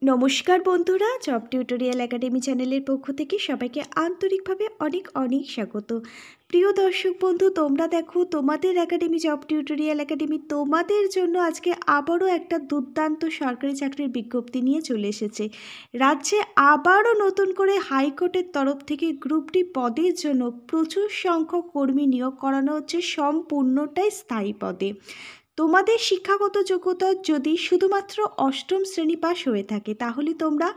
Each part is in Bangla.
নমস্কার বন্ধুরা, জব টিউটোরিয়াল একাডেমি চ্যানেলের পক্ষ থেকে সবাইকে আন্তরিকভাবে অনেক অনেক স্বাগত। প্রিয় দর্শক বন্ধু, তোমরা দেখো তোমাদের একাডেমি জব টিউটোরিয়াল একাডেমি তোমাদের জন্য আজকে আবারও একটা দুর্দান্ত সরকারি চাকরির বিজ্ঞপ্তি নিয়ে চলে এসেছে। রাজ্যে আবারও নতুন করে হাইকোর্টের তরফ থেকে গ্রুপ ডি পদের জন্য প্রচুর সংখ্যক কর্মী নিয়োগ করানো হচ্ছে, সম্পূর্ণটাই স্থায়ী পদে। তোমাদের শিক্ষাগত যোগ্যতা যদি শুধুমাত্র অষ্টম শ্রেণী পাস হয়ে থাকে তাহলে তোমরা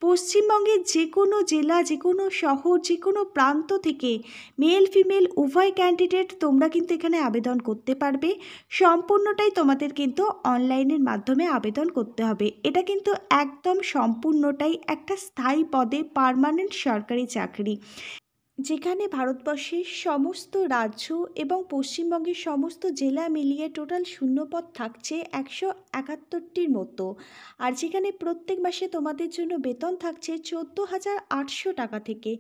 পশ্চিমবঙ্গের যে কোনো জেলা, যে কোনো শহর, যে কোনো প্রান্ত থেকে মেল ফিমেল উভয় ক্যান্ডিডেট তোমরা কিন্তু এখানে আবেদন করতে পারবে। সম্পূর্ণটাই তোমাদের কিন্তু অনলাইনের মাধ্যমে আবেদন করতে হবে। এটা কিন্তু একদম সম্পূর্ণটাই একটা স্থায়ী পদে পার্মানেন্ট সরকারি চাকরি, যেখানে ভারতবর্ষের সমস্ত রাজ্য এবং পশ্চিমবঙ্গের সমস্ত জেলা মিলিয়ে টোটাল শূন্যপদ থাকছে 171টির মতো। আর যেখানে প্রত্যেক মাসে তোমাদের জন্য বেতন থাকছে 14,800 টাকা থেকে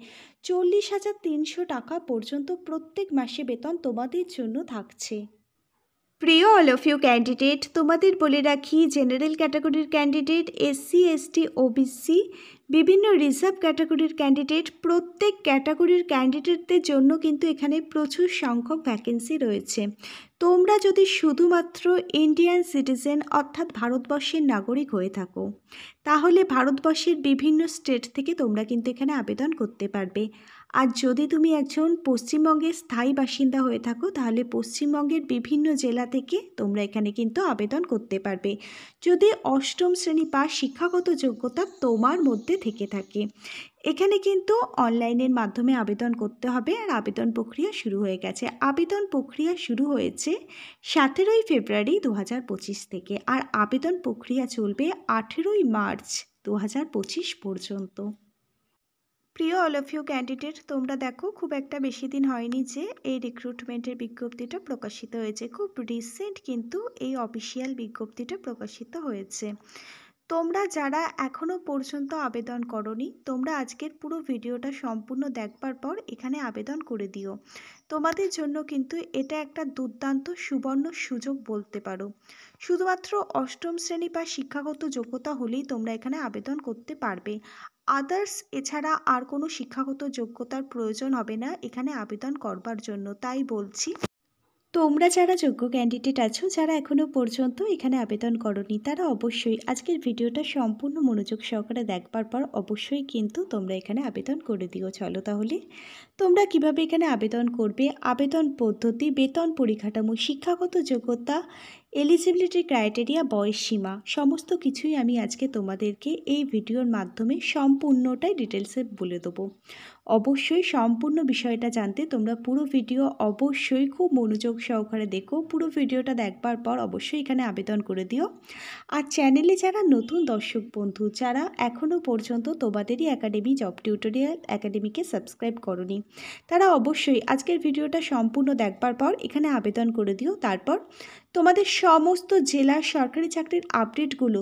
40,300 টাকা পর্যন্ত প্রত্যেক মাসে বেতন তোমাদের জন্য থাকছে। প্রিয় অল অফ ইউ ক্যান্ডিডেট, তোমাদের বলে রাখি, জেনারেল ক্যাটাগরির ক্যান্ডিডেট, এসসি এসটি ওবিসি, বিভিন্ন রিজার্ভ ক্যাটাগরির ক্যান্ডিডেট, প্রত্যেক ক্যাটাগরির ক্যান্ডিডেটদের জন্য কিন্তু এখানে প্রচুর সংখ্যক ভ্যাকেন্সি রয়েছে। তোমরা যদি শুধুমাত্র ইন্ডিয়ান সিটিজেন অর্থাৎ ভারতবর্ষের নাগরিক হয়ে থাকো তাহলে ভারতবর্ষের বিভিন্ন স্টেট থেকে তোমরা কিন্তু এখানে আবেদন করতে পারবে। আর যদি তুমি একজন পশ্চিমবঙ্গের স্থায়ী বাসিন্দা হয়ে থাকো তাহলে পশ্চিমবঙ্গের বিভিন্ন জেলা থেকে তোমরা এখানে কিন্তু আবেদন করতে পারবে, যদি অষ্টম শ্রেণী পাস শিক্ষাগত যোগ্যতা তোমার মধ্যে থেকে থাকে। এখানে কিন্তু অনলাইনের মাধ্যমে আবেদন করতে হবে। আর আবেদন প্রক্রিয়া শুরু হয়ে গেছে। আবেদন প্রক্রিয়া শুরু হয়েছে 17ই ফেব্রুয়ারি 2025 থেকে, আর আবেদন প্রক্রিয়া চলবে 18ই মার্চ 2025 পর্যন্ত। প্রিয় অল অফ ইউ ক্যান্ডিডেট, তোমরা দেখো খুব একটা বেশি দিন হয়নি যে এই রিক্রুটমেন্টের বিজ্ঞপ্তিটা প্রকাশিত হয়েছে। খুব রিসেন্ট কিন্তু এই অফিসিয়াল বিজ্ঞপ্তিটা প্রকাশিত হয়েছে। তোমরা যারা এখনও পর্যন্ত আবেদন করনি, তোমরা আজকের পুরো ভিডিওটা সম্পূর্ণ দেখবার পর এখানে আবেদন করে দিও। তোমাদের জন্য কিন্তু এটা একটা দুর্দান্ত সুবর্ণ সুযোগ বলতে পারো। শুধুমাত্র অষ্টম শ্রেণী বা শিক্ষাগত যোগ্যতা হলেই তোমরা এখানে আবেদন করতে পারবে। আদার্স এছাড়া আর কোনো শিক্ষাগত যোগ্যতার প্রয়োজন হবে না এখানে আবেদন করবার জন্য। তাই বলছি, তোমরা যারা যোগ্য ক্যান্ডিডেট আছো, যারা এখনও পর্যন্ত এখানে আবেদন করনি, তারা অবশ্যই আজকের ভিডিওটা সম্পূর্ণ মনোযোগ সহকারে দেখবার পর অবশ্যই কিন্তু তোমরা এখানে আবেদন করে দিও। চলো তাহলে তোমরা কিভাবে এখানে আবেদন করবে, আবেদন পদ্ধতি, বেতন পরিকাঠামো, শিক্ষাগত যোগ্যতা, এলিজিবিলিটি ক্রাইটেরিয়া, বয়সসীমা, সমস্ত কিছুই আমি আজকে তোমাদেরকে এই ভিডিওর মাধ্যমে সম্পূর্ণটাই ডিটেলসে বলে দেবো। অবশ্যই সম্পূর্ণ বিষয়টা জানতে তোমরা পুরো ভিডিও অবশ্যই খুব মনোযোগ সহকারে দেখো। পুরো ভিডিওটা দেখবার পর অবশ্যই এখানে আবেদন করে দিও। আর চ্যানেলে যারা নতুন দর্শক বন্ধু, যারা এখনও পর্যন্ত তোমাদেরই একাডেমি জব টিউটোরিয়াল একাডেমিকে সাবস্ক্রাইব করনি, তারা অবশ্যই আজকের ভিডিওটা সম্পূর্ণ দেখবার পর এখানে আবেদন করে দিও। তারপর তোমাদের সমস্ত জেলার সরকারি চাকরির আপডেটগুলো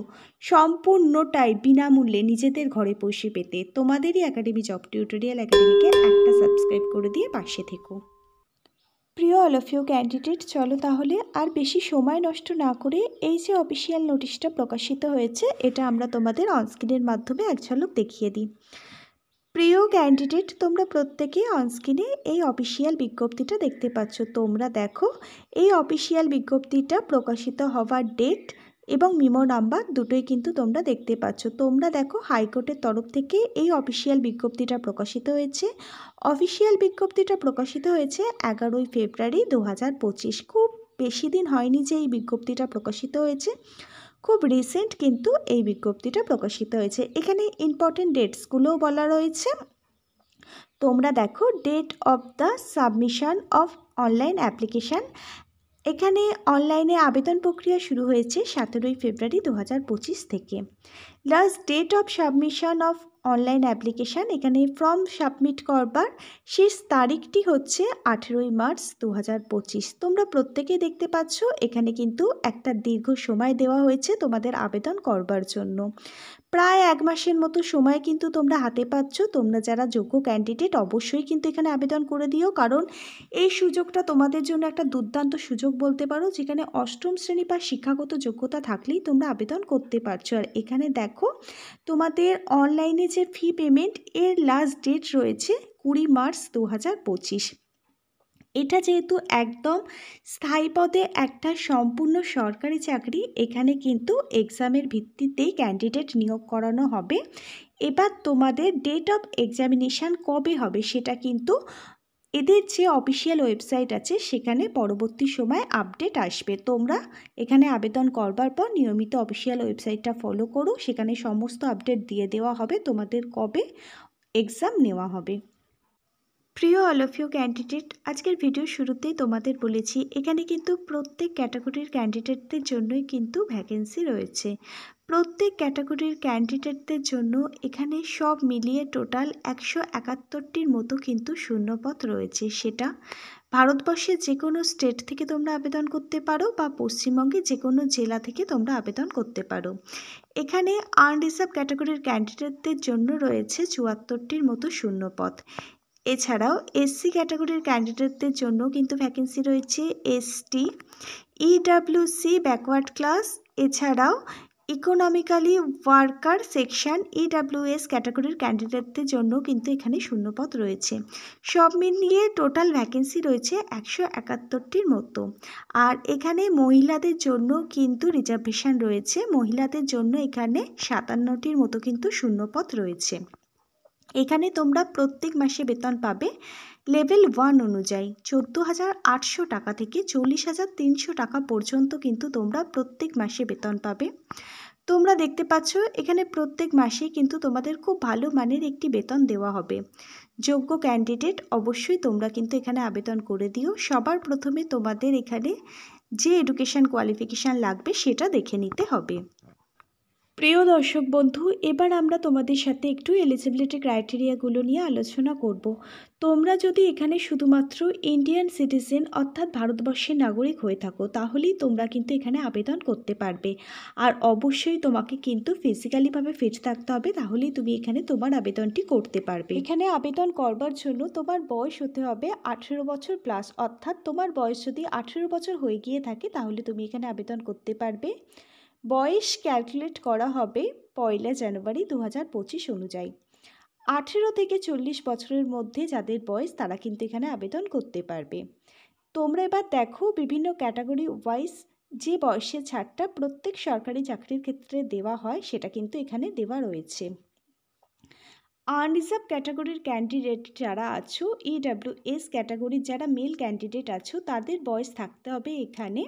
সম্পূর্ণটাই বিনামূল্যে নিজেদের ঘরে বসে পেতে তোমাদেরই একাডেমি জব টিউটোরিয়াল একাডেমিকে একটা সাবস্ক্রাইব করে দিয়ে পাশে থেকো। প্রিয় অল অফ ইউ ক্যান্ডিডেট, চলো তাহলে আর বেশি সময় নষ্ট না করে এই যে অফিসিয়াল নোটিশটা প্রকাশিত হয়েছে এটা আমরা তোমাদের অনস্ক্রিনের মাধ্যমে এক ঝলক দেখিয়ে দিই। প্রিয় ক্যান্ডিডেট, তোমরা প্রত্যেকেই অনস্ক্রিনে এই অফিসিয়াল বিজ্ঞপ্তিটা দেখতে পাচ্ছ। তোমরা দেখো এই অফিসিয়াল বিজ্ঞপ্তিটা প্রকাশিত হওয়ার ডেট এবং মিমো নাম্বার দুটোই কিন্তু তোমরা দেখতে পাচ্ছ। তোমরা দেখো হাইকোর্টের তরফ থেকে এই অফিসিয়াল বিজ্ঞপ্তিটা প্রকাশিত হয়েছে। অফিসিয়াল বিজ্ঞপ্তিটা প্রকাশিত হয়েছে 11ই ফেব্রুয়ারি 2025। খুব বেশি দিন হয়নি যে এই বিজ্ঞপ্তিটা প্রকাশিত হয়েছে, খুব রিসেন্ট কিন্তু এই বিজ্ঞপ্তিটা প্রকাশিত হয়েছে। এখানে ইম্পর্টেন্ট ডেটসগুলোও বলা রয়েছে। তোমরা দেখো date of the submission of online application. এখানে অনলাইনে আবেদন প্রক্রিয়া শুরু হয়েছে 17ই ফেব্রুয়ারি 2025 থেকে। Last date of submission of online application, এখানে ফর্ম সাবমিট করবার শেষ তারিখটি হচ্ছে 18ই মার্চ 2025। তোমরা প্রত্যেকেই দেখতে পাচ্ছ এখানে কিন্তু একটা দীর্ঘ সময় দেওয়া হয়েছে তোমাদের আবেদন করবার জন্য। প্রায় 1 মাসের মতো সময় কিন্তু তোমরা হাতে পাচ্ছ। তোমরা যারা যোগ্য ক্যান্ডিডেট অবশ্যই কিন্তু এখানে আবেদন করে দিও, কারণ এই সুযোগটা তোমাদের জন্য একটা দুর্দান্ত সুযোগ বলতে পারো, যেখানে অষ্টম শ্রেণী বা শিক্ষাগত যোগ্যতা থাকলেই তোমরা আবেদন করতে পারছো। আর এখানে দেখো তোমাদের অনলাইনে যে ফি পেমেন্ট এর লাস্ট ডেট রয়েছে 20 মার্চ 2025। এটা যেহেতু একদম স্থায়ী পদে একটা সম্পূর্ণ সরকারি চাকরি, এখানে কিন্তু এক্সামের ভিত্তিতেই ক্যান্ডিডেট নিয়োগ করানো হবে। এবার তোমাদের ডেট অফ এক্সামিনেশান কবে হবে সেটা কিন্তু এদের যে অফিসিয়াল ওয়েবসাইট আছে সেখানে পরবর্তী সময় আপডেট আসবে। তোমরা এখানে আবেদন করবার পর নিয়মিত অফিসিয়াল ওয়েবসাইটটা ফলো করো, সেখানে সমস্ত আপডেট দিয়ে দেওয়া হবে তোমাদের কবে এক্সাম নেওয়া হবে। প্রিয় অল অফ ইউ ক্যান্ডিডেট, আজকের ভিডিও শুরুতেই তোমাদের বলেছি এখানে কিন্তু প্রত্যেক ক্যাটাগরির ক্যান্ডিডেটদের জন্যই কিন্তু ভ্যাকেন্সি রয়েছে। প্রত্যেক ক্যাটাগরির ক্যান্ডিডেটদের জন্য এখানে সব মিলিয়ে টোটাল 171টির মতো কিন্তু শূন্যপদ রয়েছে। সেটা ভারতবর্ষের যে কোনো স্টেট থেকে তোমরা আবেদন করতে পারো বা পশ্চিমবঙ্গের যে কোনো জেলা থেকে তোমরা আবেদন করতে পারো। এখানে আনরিজার্ভ ক্যাটাগরির ক্যান্ডিডেটদের জন্য রয়েছে 74টির মতো শূন্যপদ। এছাড়াও এসসি ক্যাটাগরির ক্যান্ডিডেটদের জন্য কিন্তু ভ্যাকেন্সি রয়েছে। এসটি, ইডাব্লিউসি ব্যাকওয়ার্ড ক্লাস, এছাড়াও ইকোনমিক্যালি ওয়ার্কার সেকশন ইডাব্লিউএস ক্যাটাগরির ক্যান্ডিডেটদের জন্য কিন্তু এখানে শূন্যপদ রয়েছে। সব মিলিয়ে টোটাল ভ্যাকেন্সি রয়েছে 171টির মতো। আর এখানে মহিলাদের জন্য কিন্তু রিজার্ভেশন রয়েছে। মহিলাদের জন্য এখানে 57টির মতো কিন্তু শূন্যপদ রয়েছে। এখানে তোমরা প্রত্যেক মাসে বেতন পাবে লেভেল 1 অনুযায়ী 14,800 টাকা থেকে 40,300 টাকা পর্যন্ত কিন্তু তোমরা প্রত্যেক মাসে বেতন পাবে। তোমরা দেখতে পাচ্ছ এখানে প্রত্যেক মাসে কিন্তু তোমাদের খুব ভালো মানের একটি বেতন দেওয়া হবে। যোগ্য ক্যান্ডিডেট অবশ্যই তোমরা কিন্তু এখানে আবেদন করে দিও। সবার প্রথমে তোমাদের এখানে যে এডুকেশন কোয়ালিফিকেশান লাগবে সেটা দেখে নিতে হবে। প্রিয় দর্শক বন্ধু, এবার আমরা তোমাদের সাথে একটু এলিজিবিলিটি ক্রাইটেরিয়াগুলো নিয়ে আলোচনা করব। তোমরা যদি এখানে শুধুমাত্র ইন্ডিয়ান সিটিজেন অর্থাৎ ভারতবর্ষের নাগরিক হয়ে থাকো তাহলেই তোমরা কিন্তু এখানে আবেদন করতে পারবে। আর অবশ্যই তোমাকে কিন্তু ফিজিক্যালিভাবে ফিট থাকতে হবে, তাহলেই তুমি এখানে তোমার আবেদনটি করতে পারবে। এখানে আবেদন করবার জন্য তোমার বয়স হতে হবে 18 বছর প্লাস, অর্থাৎ তোমার বয়স যদি 18 বছর হয়ে গিয়ে থাকে তাহলে তুমি এখানে আবেদন করতে পারবে। বয়স ক্যালকুলেট করা হবে 1 জানুয়ারি 2025 অনুযায়ী। 18 থেকে 40 বছরের মধ্যে যাদের বয়স তারা কিন্তু এখানে আবেদন করতে পারবে। তোমরা এবার দেখো বিভিন্ন ক্যাটাগরি ওয়াইজ যে বয়সের ছাড়টা প্রত্যেক সরকারি চাকরির ক্ষেত্রে দেওয়া হয় সেটা কিন্তু এখানে দেওয়া রয়েছে। আনরিজার্ভ ক্যাটাগরির ক্যান্ডিডেট যারা আছো, ইডাব্লিউএস ক্যাটাগরির যারা মেল ক্যান্ডিডেট আছো তাদের বয়স থাকতে হবে এখানে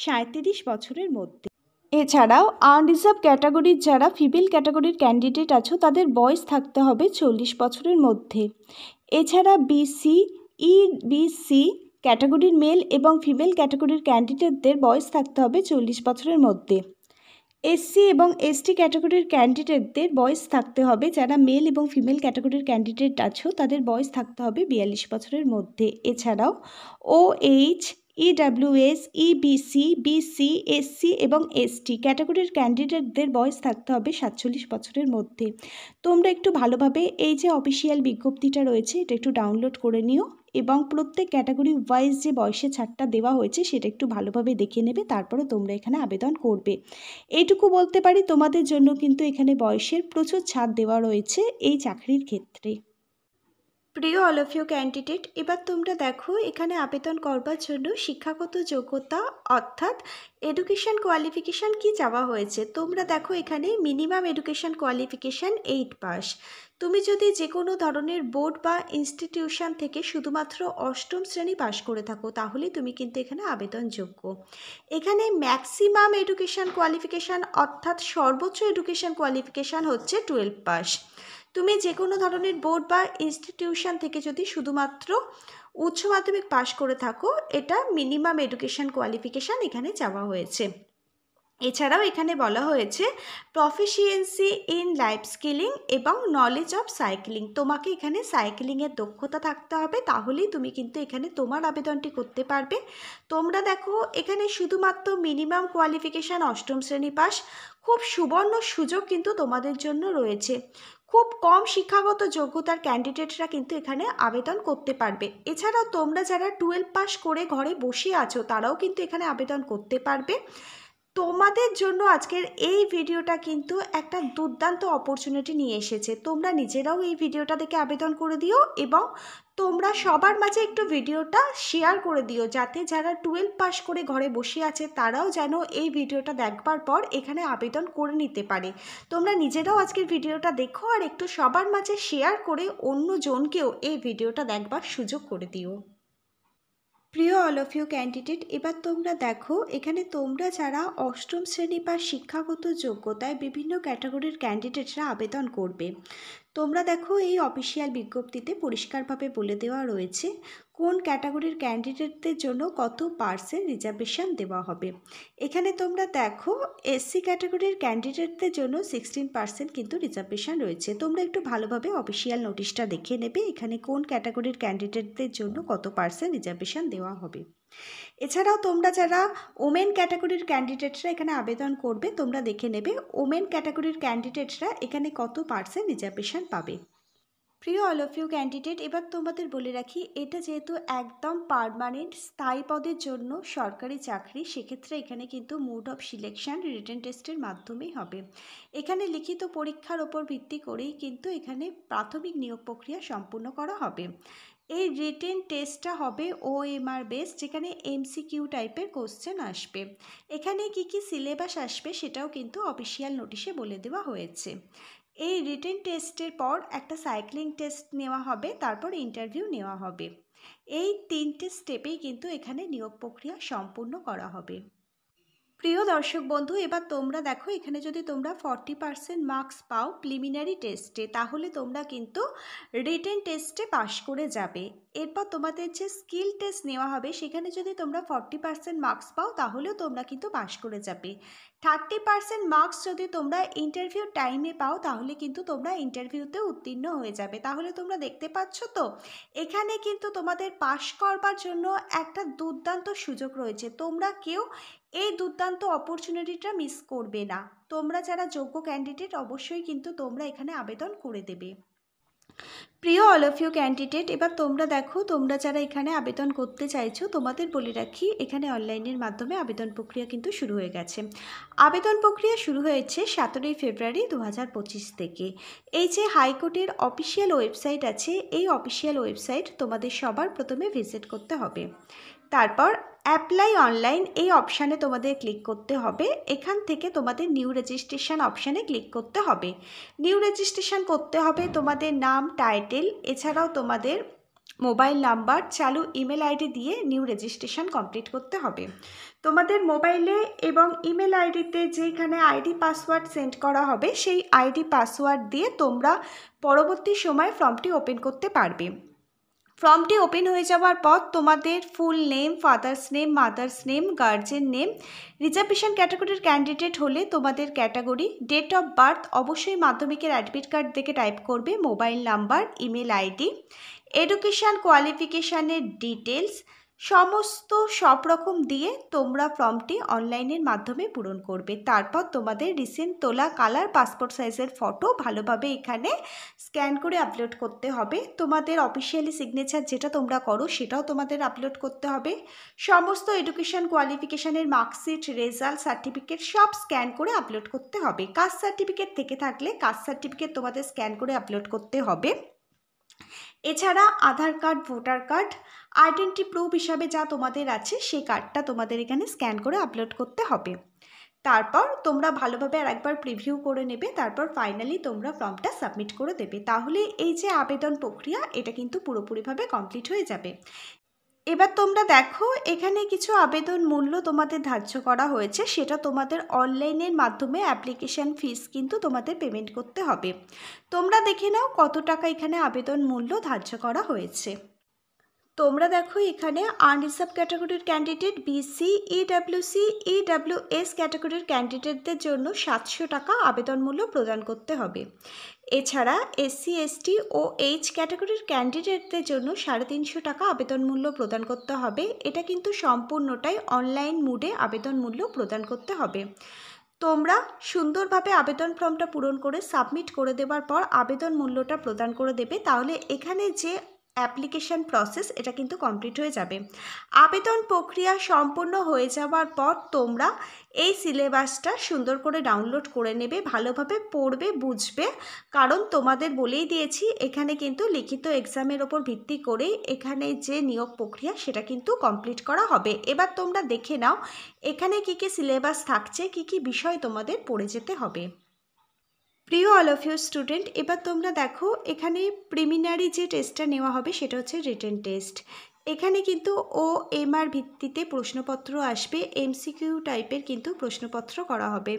37 বছরের মধ্যে। এছাড়াও আনরিজার্ভ ক্যাটাগরির যারা ফিমেল ক্যাটাগরির ক্যান্ডিডেট আছো তাদের বয়স থাকতে হবে 40 বছরের মধ্যে। এছাড়া বিসি, ইবিসি ক্যাটাগরির মেল এবং ফিমেল ক্যাটাগরির ক্যান্ডিডেটদের বয়স থাকতে হবে 40 বছরের মধ্যে। এসসি এবং এসটি ক্যাটাগরির ক্যান্ডিডেটদের বয়স থাকতে হবে, যারা মেল এবং ফিমেল ক্যাটাগরির ক্যান্ডিডেট আছো তাদের বয়স থাকতে হবে 42 বছরের মধ্যে। এছাড়াও OH, EWS, EBC, BC, SC এবং এসটি ক্যাটাগরির ক্যান্ডিডেটদের বয়স থাকতে হবে 47 বছরের মধ্যে। তোমরা একটু ভালোভাবে এই যে অফিসিয়াল বিজ্ঞপ্তিটা রয়েছে এটা একটু ডাউনলোড করে নিও এবং প্রত্যেক ক্যাটাগরি ওয়াইজ যে বয়সের ছাড়টা দেওয়া হয়েছে সেটা একটু ভালোভাবে দেখে নেবে, তারপরে তোমরা এখানে আবেদন করবে। এইটুকু বলতে পারি তোমাদের জন্য কিন্তু এখানে বয়সের প্রচুর ছাড় দেওয়া রয়েছে এই চাকরির ক্ষেত্রে। প্রিয় অল অফ ইউ ক্যান্ডিডেট, এবার তোমরা দেখো এখানে আবেদন করবার জন্য শিক্ষাগত যোগ্যতা অর্থাৎ এডুকেশন কোয়ালিফিকেশান কি চাওয়া হয়েছে। তোমরা দেখো এখানে মিনিমাম এডুকেশন কোয়ালিফিকেশান 8 পাস। তুমি যদি যে কোনো ধরনের বোর্ড বা ইনস্টিটিউশন থেকে শুধুমাত্র অষ্টম শ্রেণী পাশ করে থাকো তাহলেই তুমি কিন্তু এখানে আবেদনযোগ্য। এখানে ম্যাক্সিমাম এডুকেশন কোয়ালিফিকেশান অর্থাৎ সর্বোচ্চ এডুকেশন কোয়ালিফিকেশান হচ্ছে 12 পাস। তুমি যে কোনো ধরনের বোর্ড বা ইনস্টিটিউশন থেকে যদি শুধুমাত্র উচ্চ মাধ্যমিক পাশ করে থাকো এটা মিনিমাম এডুকেশন কোয়ালিফিকেশান এখানে চাওয়া হয়েছে। এছাড়াও এখানে বলা হয়েছে প্রফিসিয়েন্সি ইন লাইফ স্কিলিং এবং নলেজ অফ সাইক্লিং। তোমাকে এখানে সাইক্লিংয়ের দক্ষতা থাকতে হবে, তাহলেই তুমি কিন্তু এখানে তোমার আবেদনটি করতে পারবে। তোমরা দেখো এখানে শুধুমাত্র মিনিমাম কোয়ালিফিকেশান 8ম শ্রেণী পাস। খুব সুবর্ণ সুযোগ কিন্তু তোমাদের জন্য রয়েছে। খুব কম শিক্ষাগত যোগ্যতার ক্যান্ডিডেটরা কিন্তু এখানে আবেদন করতে পারবে। এছাড়াও তোমরা যারা 12 পাস করে ঘরে বসে আছো তারাও কিন্তু এখানে আবেদন করতে পারবে। তোমাদের জন্য আজকের এই ভিডিওটা কিন্তু একটা দুর্দান্ত অপরচুনিটি নিয়ে এসেছে। তোমরা নিজেরাও এই ভিডিওটা দেখে আবেদন করে দিও এবং তোমরা সবার মাঝে একটু ভিডিওটা শেয়ার করে দিও, যাতে যারা 12 পাস করে ঘরে বসে আছে তারাও যেন এই ভিডিওটা দেখবার পর এখানে আবেদন করে নিতে পারে। তোমরা নিজেরাও আজকের ভিডিওটা দেখো আর একটু সবার মাঝে শেয়ার করে অন্যজনকেও এই ভিডিওটা দেখবার সুযোগ করে দিও। প্রিয় অল অফ ইউ ক্যান্ডিডেট, এবার তোমরা দেখো এখানে তোমরা যারা 8ম শ্রেণী বা শিক্ষাগত যোগ্যতায় বিভিন্ন ক্যাটাগরির ক্যান্ডিডেটরা আবেদন করবে, তোমরা দেখো এই অফিসিয়াল বিজ্ঞপ্তিতে পরিষ্কারভাবে বলে দেওয়া রয়েছে কোন ক্যাটাগরির ক্যান্ডিডেটদের জন্য কত % রিজার্ভেশন দেওয়া হবে। এখানে তোমরা দেখো এসসি ক্যাটাগরির ক্যান্ডিডেটদের জন্য 16% কিন্তু রিজার্ভেশন রয়েছে। তোমরা একটু ভালোভাবে অফিসিয়াল নোটিশটা দেখে নেবে এখানে কোন ক্যাটাগরির ক্যান্ডিডেটদের জন্য কত % রিজার্ভেশন দেওয়া হবে। এছাড়াও তোমরা যারা ওমেন ক্যাটাগরির ক্যান্ডিডেটরা এখানে আবেদন করবে, তোমরা দেখে নেবে ওমেন ক্যাটাগরির ক্যান্ডিডেটরা এখানে কত % রিজার্ভেশন পাবে। প্রিয় অল অফ ইউ ক্যান্ডিডেট, এবার তোমাদের বলে রাখি এটা যেহেতু একদম পার্মানেন্ট স্থায়ী পদের জন্য সরকারি চাকরি, সেক্ষেত্রে এখানে কিন্তু মোড অফ সিলেকশন রিটেন টেস্টের মাধ্যমেই হবে। এখানে লিখিত পরীক্ষার ওপর ভিত্তি করেই কিন্তু এখানে প্রাথমিক নিয়োগ প্রক্রিয়া সম্পূর্ণ করা হবে। এই রিটেন টেস্টটা হবে OMR বেস, যেখানে MCQ টাইপের কোশ্চেন আসবে। এখানে কি কি সিলেবাস আসবে সেটাও কিন্তু অফিসিয়াল নোটিশে বলে দেওয়া হয়েছে। এই রিটেন টেস্টের পর একটা সাইক্লিং টেস্ট নেওয়া হবে, তারপর ইন্টারভিউ নেওয়া হবে। এই 3টে স্টেপেই কিন্তু এখানে নিয়োগ প্রক্রিয়া সম্পূর্ণ করা হবে। প্রিয় দর্শক বন্ধু, এবার তোমরা দেখো এখানে যদি তোমরা 40% মার্কস পাও প্রিলিমিনারি টেস্টে, তাহলে তোমরা কিন্তু রিটেন টেস্টে পাশ করে যাবে। এরপর তোমাদের যে স্কিল টেস্ট নেওয়া হবে সেখানে যদি তোমরা 40% মার্কস পাও তাহলেও তোমরা কিন্তু পাশ করে যাবে। 30% মার্কস যদি তোমরা ইন্টারভিউ টাইমে পাও তাহলে কিন্তু তোমরা ইন্টারভিউতে উত্তীর্ণ হয়ে যাবে। তাহলে তোমরা দেখতে পাচ্ছ তো এখানে কিন্তু তোমাদের পাশ করবার জন্য একটা দুর্দান্ত সুযোগ রয়েছে। তোমরা কেউ এই দুর্দান্ত অপরচুনিটিটা মিস করবে না। তোমরা যারা যোগ্য ক্যান্ডিডেট অবশ্যই কিন্তু তোমরা এখানে আবেদন করে দেবে। প্রিয় অল অফ ইউ ক্যান্ডিডেট, এবার তোমরা দেখো তোমরা যারা এখানে আবেদন করতে চাইছো তোমাদের বলে রাখি এখানে অনলাইনের মাধ্যমে আবেদন প্রক্রিয়া কিন্তু শুরু হয়ে গেছে। আবেদন প্রক্রিয়া শুরু হয়েছে 17 ফেব্রুয়ারি 2025 থেকে। এই যে হাইকোর্টের অফিসিয়াল ওয়েবসাইট আছে, এই অফিসিয়াল ওয়েবসাইট তোমাদের সবার প্রথমে ভিজিট করতে হবে। তারপর অ্যাপ্লাই অনলাইন এই অপশানে তোমাদের ক্লিক করতে হবে। এখান থেকে তোমাদের নিউ রেজিস্ট্রেশন অপশানে ক্লিক করতে হবে। নিউ রেজিস্ট্রেশন করতে হবে তোমাদের নাম, টাইটেল, এছাড়াও তোমাদের মোবাইল নাম্বার, চালু ইমেল আইডি দিয়ে নিউ রেজিস্ট্রেশন কমপ্লিট করতে হবে। তোমাদের মোবাইলে এবং ইমেল আইডিতে যেখানে আইডি পাসওয়ার্ড সেন্ড করা হবে সেই আইডি পাসওয়ার্ড দিয়ে তোমরা পরবর্তী সময় ফর্মটি ওপেন করতে পারবে। ফর্মটি ওপেন হয়ে যাওয়ার পর তোমাদের full name, father's name, mother's name, guardian name, reservation ক্যাটাগরির ক্যান্ডিডেট হলে তোমাদের ক্যাটাগরি, ডেট অফ বার্থ অবশ্যই মাধ্যমিকের অ্যাডমিট কার্ড দেখে টাইপ করবে, mobile number, email ID, education কোয়ালিফিকেশানের ডিটেলস সমস্ত সব রকম দিয়ে তোমরা ফর্মটি অনলাইনের মাধ্যমে পূরণ করবে। তারপর তোমাদের রিসেন্ট তোলা কালার পাসপোর্ট সাইজের ফটো ভালোভাবে এখানে স্ক্যান করে আপলোড করতে হবে। তোমাদের অফিসিয়ালি সিগনেচার যেটা তোমরা করো সেটাও তোমাদের আপলোড করতে হবে। সমস্ত এডুকেশান কোয়ালিফিকেশানের মার্কশিট, রেজাল্ট, সার্টিফিকেট সব স্ক্যান করে আপলোড করতে হবে। কাস্ট সার্টিফিকেট থেকে থাকলে কাস্ট সার্টিফিকেট তোমাদের স্ক্যান করে আপলোড করতে হবে। এছাড়া Aadhaar card, voter card, identity proof হিসাবে যা তোমাদের আছে সেই কার্ডটা তোমাদের এখানে স্ক্যান করে আপলোড করতে হবে। তারপর তোমরা ভালোভাবে আরেকবার প্রিভিউ করে নেবে, তারপর ফাইনালি তোমরা ফর্মটা সাবমিট করে দেবে। তাহলে এই যে আবেদন প্রক্রিয়া এটা কিন্তু পুরোপুরিভাবে কমপ্লিট হয়ে যাবে। এবার তোমরা দেখো এখানে কিছু আবেদন মূল্য তোমাদের ধার্য করা হয়েছে, সেটা তোমাদের অনলাইনের মাধ্যমে অ্যাপ্লিকেশান ফিস কিন্তু তোমাদের পেমেন্ট করতে হবে। তোমরা দেখে নাও কত টাকা এখানে আবেদন মূল্য ধার্য করা হয়েছে। তোমরা দেখো এখানে আনরিজার্ভ ক্যাটাগরির ক্যান্ডিডেট, বিসি, ইডব্লিউসি, ইডব্লিউএস ক্যাটাগরির ক্যান্ডিডেটদের জন্য 700 টাকা আবেদন মূল্য প্রদান করতে হবে। এছাড়া এসসি, এসটি ও এইচ ক্যাটাগরির ক্যান্ডিডেটদের জন্য 350 টাকা আবেদন মূল্য প্রদান করতে হবে। এটা কিন্তু সম্পূর্ণটাই অনলাইন মোডে আবেদন মূল্য প্রদান করতে হবে। তোমরা সুন্দরভাবে আবেদন ফর্মটা পূরণ করে সাবমিট করে দেওয়ার পর আবেদন মূল্যটা প্রদান করে দেবে, তাহলে এখানে যে অ্যাপ্লিকেশন প্রসেস এটা কিন্তু কমপ্লিট হয়ে যাবে। আবেদন প্রক্রিয়া সম্পূর্ণ হয়ে যাওয়ার পর তোমরা এই সিলেবাসটা সুন্দর করে ডাউনলোড করে নেবে, ভালোভাবে পড়বে, বুঝবে, কারণ তোমাদের বলেই দিয়েছি এখানে কিন্তু লিখিত এক্সামের ওপর ভিত্তি করে এখানে যে নিয়োগ প্রক্রিয়া সেটা কিন্তু কমপ্লিট করা হবে। এবার তোমরা দেখে নাও এখানে কী কী সিলেবাস থাকছে, কী কী বিষয় তোমাদের পড়ে যেতে হবে। প্রিয় অল অফ ইউ স্টুডেন্ট, এবার তোমরা দেখো এখানে প্রিলিমিনারি যে টেস্টটা নেওয়া হবে সেটা হচ্ছে রিটেন টেস্ট। এখানে কিন্তু OMR ভিত্তিতে প্রশ্নপত্র আসবে, MCQ টাইপের কিন্তু প্রশ্নপত্র করা হবে।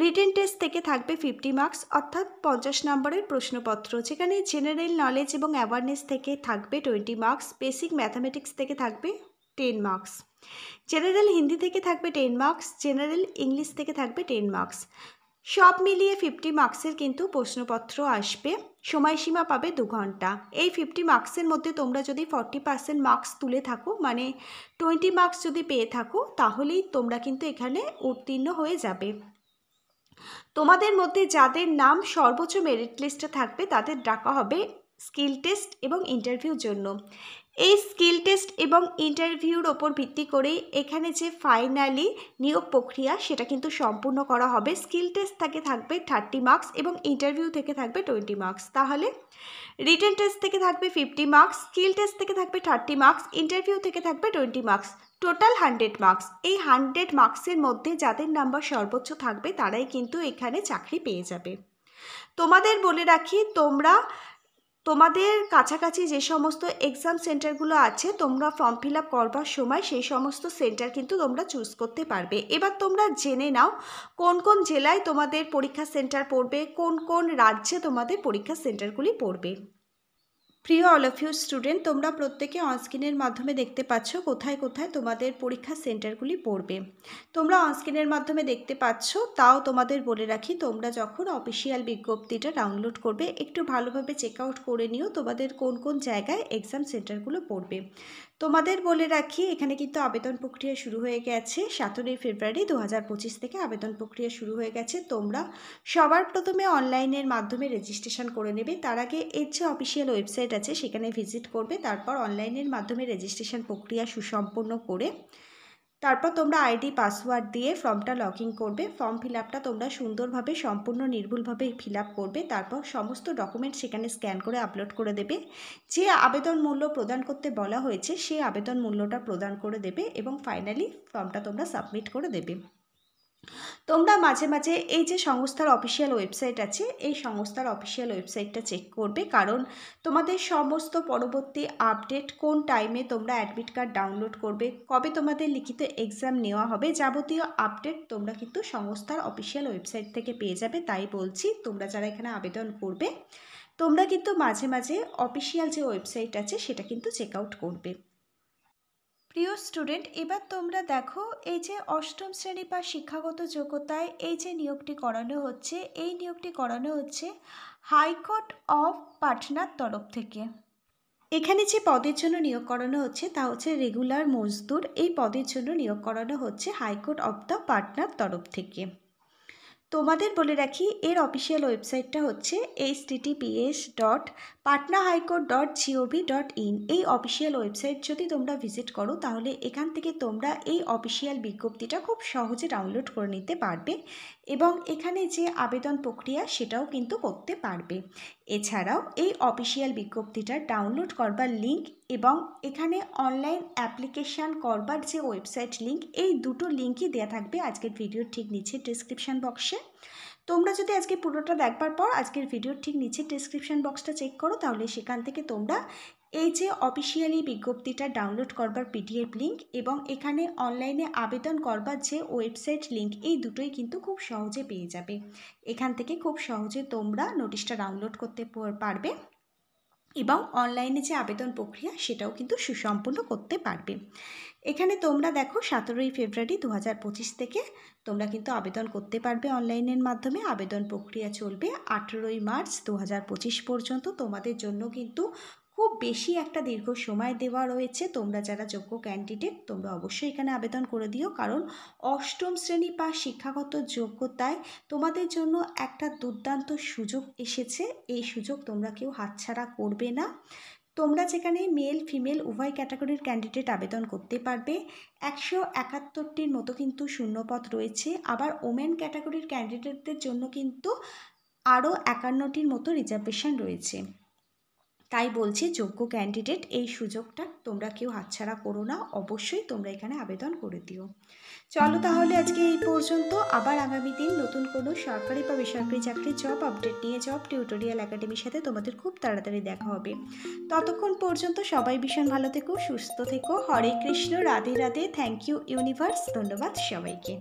রিটেন টেস্ট থেকে থাকবে 50 মার্কস অর্থাৎ 50 নম্বরের প্রশ্নপত্র, যেখানে জেনারেল নলেজ এবং অ্যাওয়ারনেস থেকে থাকবে 20 মার্কস, বেসিক ম্যাথামেটিক্স থেকে থাকবে 10 মার্কস, জেনারেল হিন্দি থেকে থাকবে 10 মার্কস, জেনারেল ইংলিশ থেকে থাকবে 10 মার্কস। সব মিলিয়ে 50 মার্কসের কিন্তু প্রশ্নপত্র আসবে। সময়সীমা পাবে 2 ঘন্টা। এই 50 মার্কসের মধ্যে তোমরা যদি 40% মার্কস তুলে থাকো, মানে 20 মার্কস যদি পেয়ে থাকো, তাহলেই তোমরা কিন্তু এখানে উত্তীর্ণ হয়ে যাবে। তোমাদের মধ্যে যাদের নাম সর্বোচ্চ মেরিট লিস্টে থাকবে তাদের ডাকা হবে স্কিল টেস্ট এবং ইন্টারভিউর জন্য। এই স্কিল টেস্ট এবং ইন্টারভিউর ওপর ভিত্তি করে এখানে যে ফাইনালি নিয়োগ প্রক্রিয়া সেটা কিন্তু সম্পূর্ণ করা হবে। স্কিল টেস্ট থেকে থাকবে 30 মার্কস এবং ইন্টারভিউ থেকে থাকবে 20 মার্কস। তাহলে রিটেন টেস্ট থেকে থাকবে 50 মার্কস, স্কিল টেস্ট থেকে থাকবে 30 মার্কস, ইন্টারভিউ থেকে থাকবে 20 মার্কস, টোটাল 100 মার্কস। এই 100 মার্কসের মধ্যে যাদের নাম্বার সর্বোচ্চ থাকবে তারাই কিন্তু এখানে চাকরি পেয়ে যাবে। তোমাদের বলে রাখি, তোমাদের কাছাকাছি যে সমস্ত এক্সাম সেন্টারগুলো আছে তোমরা ফর্ম ফিল আপ করবার সময় সেই সমস্ত সেন্টার কিন্তু তোমরা চুজ করতে পারবে। এবার তোমরা জেনে নাও কোন কোন জেলায় তোমাদের পরীক্ষা সেন্টার পড়বে, কোন কোন রাজ্যে তোমাদের পরীক্ষা সেন্টারগুলি পড়বে। প্রিয় অল অফ ইউ স্টুডেন্ট, তোমরা প্রত্যেকে অনস্ক্রিনের মাধ্যমে দেখতে পাচ্ছ কোথায় কোথায় তোমাদের পরীক্ষা সেন্টারগুলি পড়বে। তোমরা অনস্ক্রিনের মাধ্যমে দেখতে পাচ্ছ, তাও তোমাদের বলে রাখি তোমরা যখন অফিসিয়াল বিজ্ঞপ্তিটা ডাউনলোড করবে একটু ভালোভাবে চেক আউট করে নিও তোমাদের কোন কোন জায়গায় এক্সাম সেন্টারগুলো পড়বে। তোমাদের বলে রাখি এখানে কিন্তু আবেদন প্রক্রিয়া শুরু হয়ে গেছে। 17 ফেব্রুয়ারি 2025 থেকে আবেদন প্রক্রিয়া শুরু হয়ে গেছে। তোমরা সবার প্রথমে অনলাইনের মাধ্যমে রেজিস্ট্রেশন করে নেবে। তার আগে এর যে অফিসিয়াল ওয়েবসাইট আছে সেখানে ভিজিট করবে, তারপর অনলাইনের মাধ্যমে রেজিস্ট্রেশন প্রক্রিয়া সুসম্পন্ন করে তারপর তোমরা আইডি পাসওয়ার্ড দিয়ে ফর্মটা লগ ইন করবে। ফর্ম ফিল আপটা তোমরা সুন্দরভাবে সম্পূর্ণ নির্ভুলভাবে ফিল আপ করবে, তারপর সমস্ত ডকুমেন্ট সেখানে স্ক্যান করে আপলোড করে দেবে। যে আবেদন মূল্য প্রদান করতে বলা হয়েছে সেই আবেদন মূল্যটা প্রদান করে দেবে এবং ফাইনালি ফর্মটা তোমরা সাবমিট করে দেবে। তোমরা মাঝে মাঝে এই যে সংস্থার অফিসিয়াল ওয়েবসাইট আছে এই সংস্থার অফিসিয়াল ওয়েবসাইটটা চেক করবে, কারণ তোমাদের সমস্ত পরবর্তী আপডেট, কোন টাইমে তোমরা অ্যাডমিট কার্ড ডাউনলোড করবে, কবে তোমাদের লিখিত এক্সাম নেওয়া হবে, যাবতীয় আপডেট তোমরা কিন্তু সংস্থার অফিসিয়াল ওয়েবসাইট থেকে পেয়ে যাবে। তাই বলছি তোমরা যারা এখানে আবেদন করবে তোমরা কিন্তু মাঝে মাঝে অফিসিয়াল যে ওয়েবসাইট আছে সেটা কিন্তু চেক আউট করবে। প্রিয় স্টুডেন্ট, এবার তোমরা দেখো এই যে অষ্টম শ্রেণী বা শিক্ষাগত যোগ্যতায় এই যে নিয়োগটি করানো হচ্ছে, এই নিয়োগটি করানো হচ্ছে হাইকোর্ট অফ পাটনার তরফ থেকে। এখানে যে পদের জন্য নিয়োগ করানো হচ্ছে তা হচ্ছে রেগুলার মজদুর। এই পদের জন্য নিয়োগ করানো হচ্ছে হাইকোর্ট অফ দ্য পাটনার তরফ থেকে। তোমাদের বলে রাখি এর অফিসিয়াল ওয়েবসাইটটা হচ্ছে https.patnahighcourt.gov.in। এই অফিসিয়াল ওয়েবসাইট যদি তোমরা ভিজিট করো তাহলে এখান থেকে তোমরা এই অফিসিয়াল বিজ্ঞপ্তিটা খুব সহজে ডাউনলোড করে নিতে পারবে এবং এখানে যে আবেদন প্রক্রিয়া সেটাও কিন্তু করতে পারবে। এছাড়াও এই অফিসিয়াল বিজ্ঞপ্তিটা ডাউনলোড করবার লিঙ্ক এবং এখানে অনলাইন অ্যাপ্লিকেশান করবার যে ওয়েবসাইট লিঙ্ক, এই দুটো লিঙ্কই দেওয়া থাকবে আজকের ভিডিওর ঠিক নিচে ডেসক্রিপশান বক্সে। তোমরা যদি আজকে পুরোটা দেখবার পর আজকের ভিডিওর ঠিক নিচে ডেসক্রিপশান বক্সটা চেক করো তাহলে সেখান থেকে তোমরা এই যে অফিসিয়ালি বিজ্ঞপ্তিটা ডাউনলোড করবার পিডিএফ লিঙ্ক এবং এখানে অনলাইনে আবেদন করবার যে ওয়েবসাইট লিঙ্ক, এই দুটোই কিন্তু খুব সহজে পেয়ে যাবে। এখান থেকে খুব সহজে তোমরা নোটিশটা ডাউনলোড করতে পারবে এবং অনলাইনে যে আবেদন প্রক্রিয়া সেটাও কিন্তু সুসম্পন্ন করতে পারবে। এখানে তোমরা দেখো 17ই ফেব্রুয়ারি 2025 থেকে তোমরা কিন্তু আবেদন করতে পারবে অনলাইনের মাধ্যমে। আবেদন প্রক্রিয়া চলবে 18ই মার্চ 2025 পর্যন্ত। তোমাদের জন্য কিন্তু খুব বেশি একটা দীর্ঘ সময় দেওয়া রয়েছে। তোমরা যারা যোগ্য ক্যান্ডিডেট তোমরা অবশ্যই এখানে আবেদন করে দিও, কারণ অষ্টম শ্রেণী বা শিক্ষাগত যোগ্যতায় তোমাদের জন্য একটা দুর্দান্ত সুযোগ এসেছে। এই সুযোগ তোমরা কেউ হাতছাড়া করবে না। তোমরা যেখানে মেল ফিমেল উভয় ক্যাটাগরির ক্যান্ডিডেট আবেদন করতে পারবে। 171টির মতো কিন্তু শূন্যপদ রয়েছে। আবার ওমেন ক্যাটাগরির ক্যান্ডিডেটদের জন্য কিন্তু আরও 51টির মতো রিজার্ভেশন রয়েছে। তাই বলছি, যোগ্য ক্যান্ডিডেট এই সুযোগটা তোমরা কেউ হাতছাড়া করো না, অবশ্যই তোমরা এখানে আবেদন করে দিও। চলো তাহলে আজকে এই পর্যন্ত। আবার আগামী দিন নতুন কোনো সরকারি বা বেসরকারি চাকরির জব আপডেট নিয়ে জব টিউটোরিয়াল একাডেমির সাথে তোমাদের খুব তাড়াতাড়ি দেখা হবে। ততক্ষণ পর্যন্ত সবাই ভীষণ ভালো থেকো, সুস্থ থেকো। Hare Krishna, Radhe Radhe. Thank you universe. ধন্যবাদ সবাইকে।